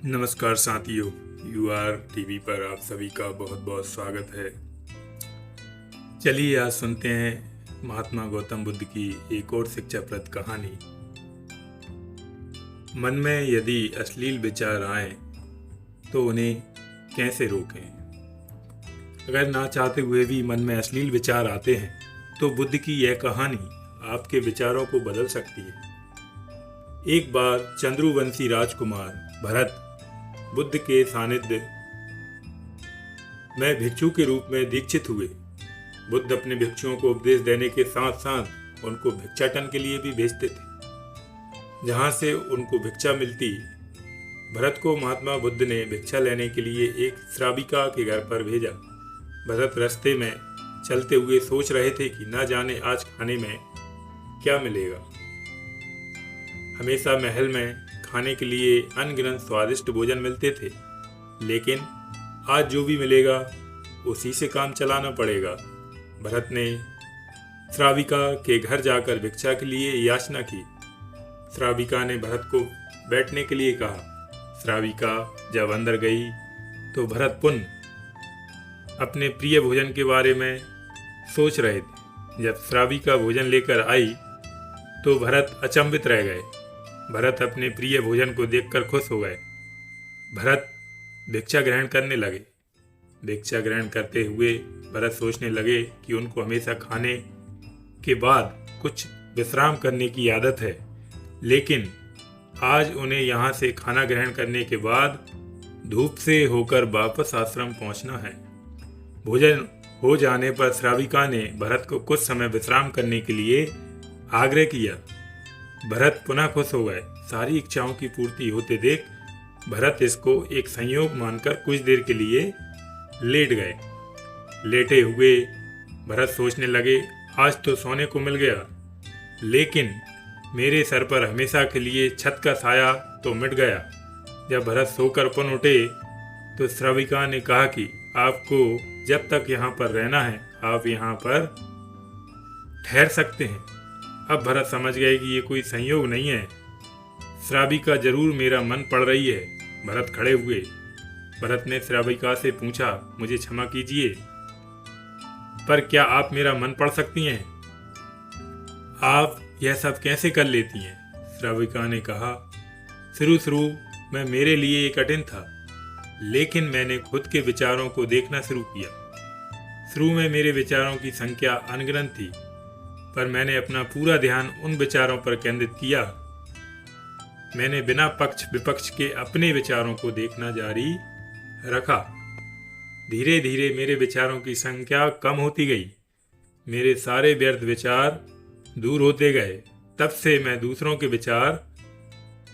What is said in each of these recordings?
नमस्कार साथियों, यूआर टीवी पर आप सभी का बहुत बहुत स्वागत है। चलिए आज सुनते हैं महात्मा गौतम बुद्ध की एक और शिक्षाप्रद कहानी। मन में यदि अश्लील विचार आए तो उन्हें कैसे रोकें। अगर ना चाहते हुए भी मन में अश्लील विचार आते हैं तो बुद्ध की यह कहानी आपके विचारों को बदल सकती है। एक बार चंद्रवंशी राजकुमार भरत बुद्ध के सानिध्य में भिक्षु के रूप में दीक्षित हुए। बुद्ध अपने भिक्षुओं को उपदेश देने के साथ साथ उनको भिक्षाटन के लिए भी भेजते थे, जहां से उनको भिक्षा मिलती। भरत को महात्मा बुद्ध ने भिक्षा लेने के लिए एक श्राविका के घर पर भेजा। भरत रास्ते में चलते हुए सोच रहे थे कि न जाने आज खाने में क्या मिलेगा। हमेशा महल में खाने के लिए अनगिनत स्वादिष्ट भोजन मिलते थे, लेकिन आज जो भी मिलेगा उसी से काम चलाना पड़ेगा। भरत ने श्राविका के घर जाकर भिक्षा के लिए याचना की। श्राविका ने भरत को बैठने के लिए कहा। श्राविका जब अंदर गई तो भरत पुनः अपने प्रिय भोजन के बारे में सोच रहे थे। जब श्राविका भोजन लेकर आई तो भरत अचंभित रह गए। भरत अपने प्रिय भोजन को देखकर खुश हो गए। भरत भिक्षा ग्रहण करने लगे। भिक्षा ग्रहण करते हुए भरत सोचने लगे कि उनको हमेशा खाने के बाद कुछ विश्राम करने की आदत है, लेकिन आज उन्हें यहाँ से खाना ग्रहण करने के बाद धूप से होकर वापस आश्रम पहुँचना है। भोजन हो जाने पर श्राविका ने भरत को कुछ समय विश्राम करने के लिए आग्रह किया। भरत पुनः खुश हो गए। सारी इच्छाओं की पूर्ति होते देख भरत इसको एक संयोग मानकर कुछ देर के लिए लेट गए। लेटे हुए भरत सोचने लगे, आज तो सोने को मिल गया, लेकिन मेरे सर पर हमेशा के लिए छत का साया तो मिट गया। जब भरत सोकर पुनः उठे तो श्राविका ने कहा कि आपको जब तक यहाँ पर रहना है आप यहाँ पर ठहर सकते हैं। अब भरत समझ गए कि ये कोई संयोग नहीं है, श्राविका जरूर मेरा मन पढ़ रही है। भरत खड़े हुए। भरत ने श्राविका से पूछा, मुझे क्षमा कीजिए, पर क्या आप मेरा मन पढ़ सकती हैं? आप यह सब कैसे कर लेती हैं? श्राविका ने कहा, शुरू में मेरे लिए ये कठिन था, लेकिन मैंने खुद के विचारों को देखना शुरू किया। शुरू में मेरे विचारों की संख्या अनगिनत थी, पर मैंने अपना पूरा ध्यान उन विचारों पर केंद्रित किया। मैंने बिना पक्ष विपक्ष के अपने विचारों को देखना जारी रखा। धीरे धीरे मेरे विचारों की संख्या कम होती गई। मेरे सारे व्यर्थ विचार दूर होते गए। तब से मैं दूसरों के विचार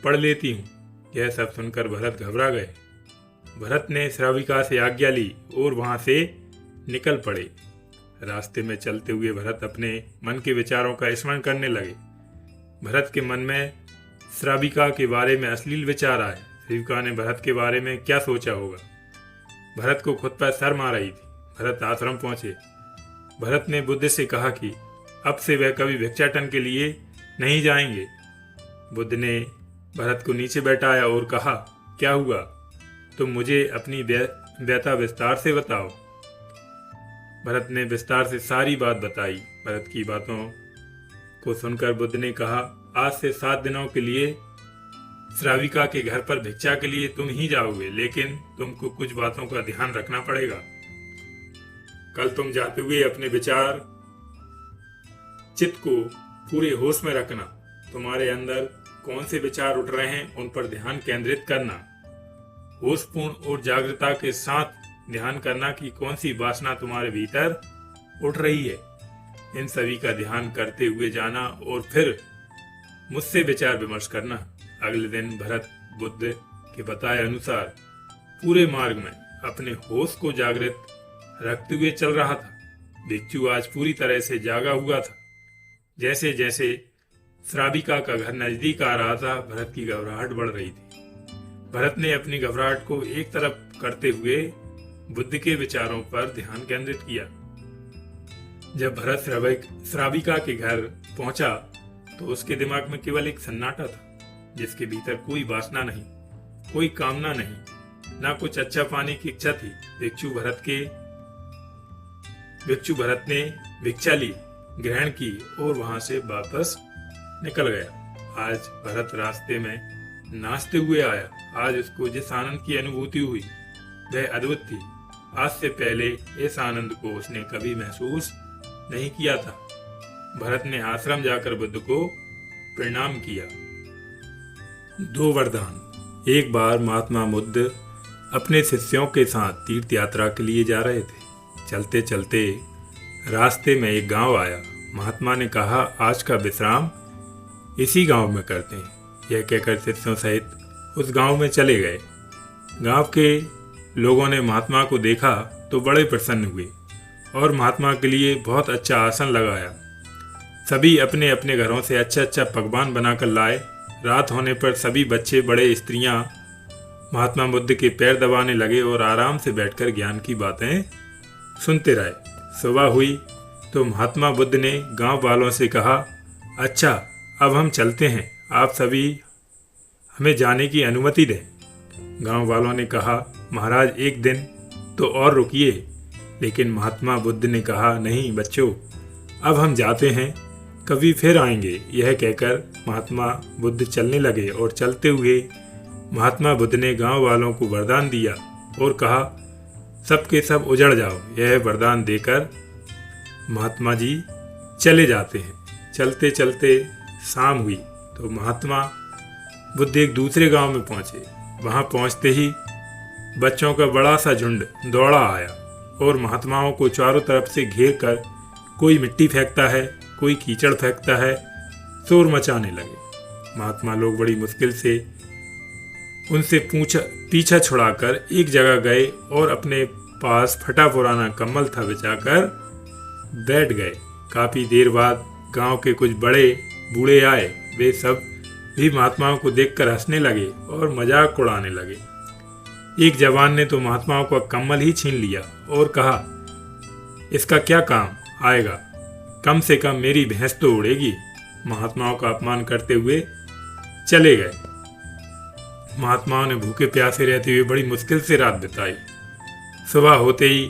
पढ़ लेती हूँ। यह सब सुनकर भरत घबरा गए। भरत ने श्राविका से आज्ञा ली और वहां से निकल पड़े। रास्ते में चलते हुए भरत अपने मन के विचारों का स्मरण करने लगे। भरत के मन में श्राविका के बारे में अश्लील विचार आए। श्राविका ने भरत के बारे में क्या सोचा होगा। भरत को खुद पर शर्म आ रही थी। भरत आश्रम पहुंचे। भरत ने बुद्ध से कहा कि अब से वह कभी भिक्षाटन के लिए नहीं जाएंगे। बुद्ध ने भरत को नीचे बैठाया और कहा, क्या हुआ? तुम मुझे अपनी व्यथा विस्तार से बताओ। भरत ने विस्तार से सारी बात बताई। भरत की बातों को सुनकर बुद्ध ने कहा, आज से 7 दिनों के लिए श्राविका के घर पर भिक्षा के लिए तुम ही जाओगे, लेकिन तुमको कुछ बातों का ध्यान रखना पड़ेगा। कल तुम जाते हुए अपने विचार चित्त को पूरे होश में रखना। तुम्हारे अंदर कौन से विचार उठ रहे हैं उन पर ध्यान केंद्रित करना। होशपूर्ण और जागरूकता के साथ ध्यान करना कि कौन सी वासना तुम्हारे भीतर उठ रही है। इन सभी का ध्यान करते हुए जाना और फिर मुझसे विचार विमर्श करना। अगले दिन भरत बुद्ध के बताए अनुसार पूरे मार्ग में अपने होश को जागृत रखते हुए चल रहा था। भिक्षु आज पूरी तरह से जागा हुआ था। जैसे जैसे श्राविका का घर नजदीक आ रहा था, भरत की घबराहट बढ़ रही थी। भरत ने अपनी घबराहट को एक तरफ करते हुए बुद्ध के विचारों पर ध्यान केंद्रित किया। जब भरत श्राविका के घर पहुंचा तो उसके दिमाग में केवल एक सन्नाटा था, जिसके भीतर कोई वासना नहीं। कोई कामना नहीं, ना कुछ अच्छा पाने की इच्छा थी। भिक्षु भरत ने भिक्षा ली, ग्रहण की और वहां से वापस निकल गया। आज भरत रास्ते में नाचते हुए आया। आज उसको जिस आनंद की अनुभूति हुई वह अद्भुत थी। आज से पहले इस आनंद को उसने कभी महसूस नहीं किया था। भरत ने आश्रम जाकर बुद्ध को प्रणाम किया। 2 वरदान। एक बार महात्मा बुद्ध अपने शिष्यों के साथ तीर्थ यात्रा के लिए जा रहे थे। चलते चलते रास्ते में एक गांव आया। महात्मा ने कहा, आज का विश्राम इसी गांव में करते हैं। यह कहकर शिष्यों सहित उस गांव में चले गए। गांव के लोगों ने महात्मा को देखा तो बड़े प्रसन्न हुए और महात्मा के लिए बहुत अच्छा आसन लगाया। सभी अपने अपने घरों से अच्छा अच्छा पकवान बनाकर लाए। रात होने पर सभी बच्चे बड़े स्त्रियां महात्मा बुद्ध के पैर दबाने लगे और आराम से बैठकर ज्ञान की बातें सुनते रहे। सुबह हुई तो महात्मा बुद्ध ने गांव वालों से कहा, अच्छा अब हम चलते हैं, आप सभी हमें जाने की अनुमति दें। गांव वालों ने कहा, महाराज एक दिन तो और रुकिए। लेकिन महात्मा बुद्ध ने कहा, नहीं बच्चों, अब हम जाते हैं, कभी फिर आएंगे। यह कहकर महात्मा बुद्ध चलने लगे और चलते हुए महात्मा बुद्ध ने गांव वालों को वरदान दिया और कहा, सबके सब उजड़ जाओ। यह वरदान देकर महात्मा जी चले जाते हैं। चलते चलते शाम हुई तो महात्मा बुद्ध एक दूसरे गांव में पहुंचे। वहां पहुंचते ही बच्चों का बड़ा सा झुंड दौड़ा आया और महात्माओं को चारों तरफ से घेर कर कोई मिट्टी फेंकता है, कोई कीचड़ फेंकता है, शोर मचाने लगे। महात्मा लोग बड़ी मुश्किल से उनसे पीछा छुड़ाकर एक जगह गए और अपने पास फटा पुराना कंबल था बिछाकर बैठ गए। काफी देर बाद गांव के कुछ बड़े बूढ़े आए। वे सब भी महात्माओं को देखकर हंसने लगे और मजाक उड़ाने लगे। एक जवान ने तो महात्माओं का कंबल ही छीन लिया और कहा, इसका क्या काम आएगा, कम से कम मेरी भैंस तो उड़ेगी। महात्माओं का अपमान करते हुए चले गए। महात्माओं ने भूखे प्यासे रहते हुए बड़ी मुश्किल से रात बिताई। सुबह होते ही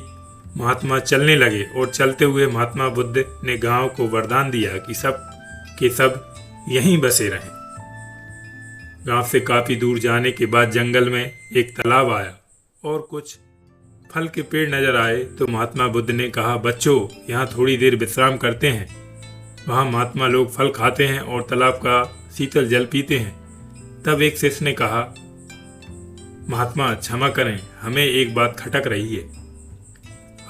महात्मा चलने लगे और चलते हुए महात्मा बुद्ध ने गांव को वरदान दिया कि सब के सब यहीं बसे रहें। गांव से काफी दूर जाने के बाद जंगल में एक तालाब आया और कुछ फल के पेड़ नजर आए तो महात्मा बुद्ध ने कहा, बच्चों यहाँ थोड़ी देर विश्राम करते हैं। वहाँ महात्मा लोग फल खाते हैं और तालाब का शीतल जल पीते हैं। तब एक शिष्य ने कहा, महात्मा क्षमा करें, हमें एक बात खटक रही है,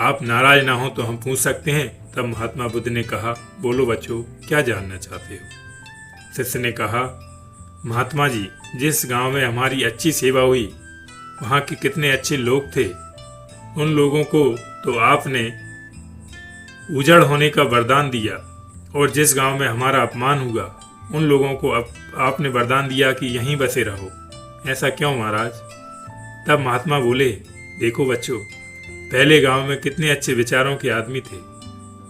आप नाराज ना हो तो हम पूछ सकते हैं। तब महात्मा बुद्ध ने कहा, बोलो बच्चों, क्या जानना चाहते हो। शिष्य ने कहा, महात्मा जी, जिस गांव में हमारी अच्छी सेवा हुई वहाँ के कितने अच्छे लोग थे। उन लोगों को तो आपने उजड़ होने का वरदान दिया और जिस गांव में हमारा अपमान हुआ उन लोगों को आपने वरदान दिया कि यहीं बसे रहो। ऐसा क्यों महाराज। तब महात्मा बोले, देखो बच्चों, पहले गांव में कितने अच्छे विचारों के आदमी थे।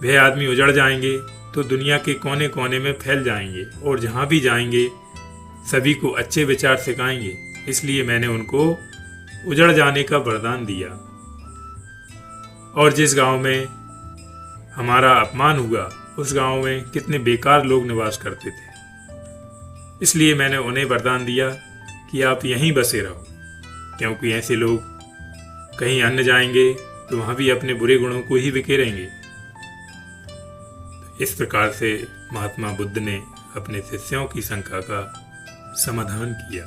वह आदमी उजड़ जाएंगे तो दुनिया के कोने कोने में फैल जाएंगे और जहां भी जाएंगे सभी को अच्छे विचार सिखाएंगे। इसलिए मैंने उनको उजड़ जाने का वरदान दिया। और जिस गांव में हमारा अपमान हुआ उस गांव में कितने बेकार लोग निवास करते थे। इसलिए मैंने उन्हें वरदान दिया कि आप यहीं बसे रहो, क्योंकि ऐसे लोग कहीं अन्य जाएंगे तो वहां भी अपने बुरे गुणों को ही बिखेरेंगे। इस प्रकार से महात्मा बुद्ध ने अपने शिष्यों की शंका का समाधान किया।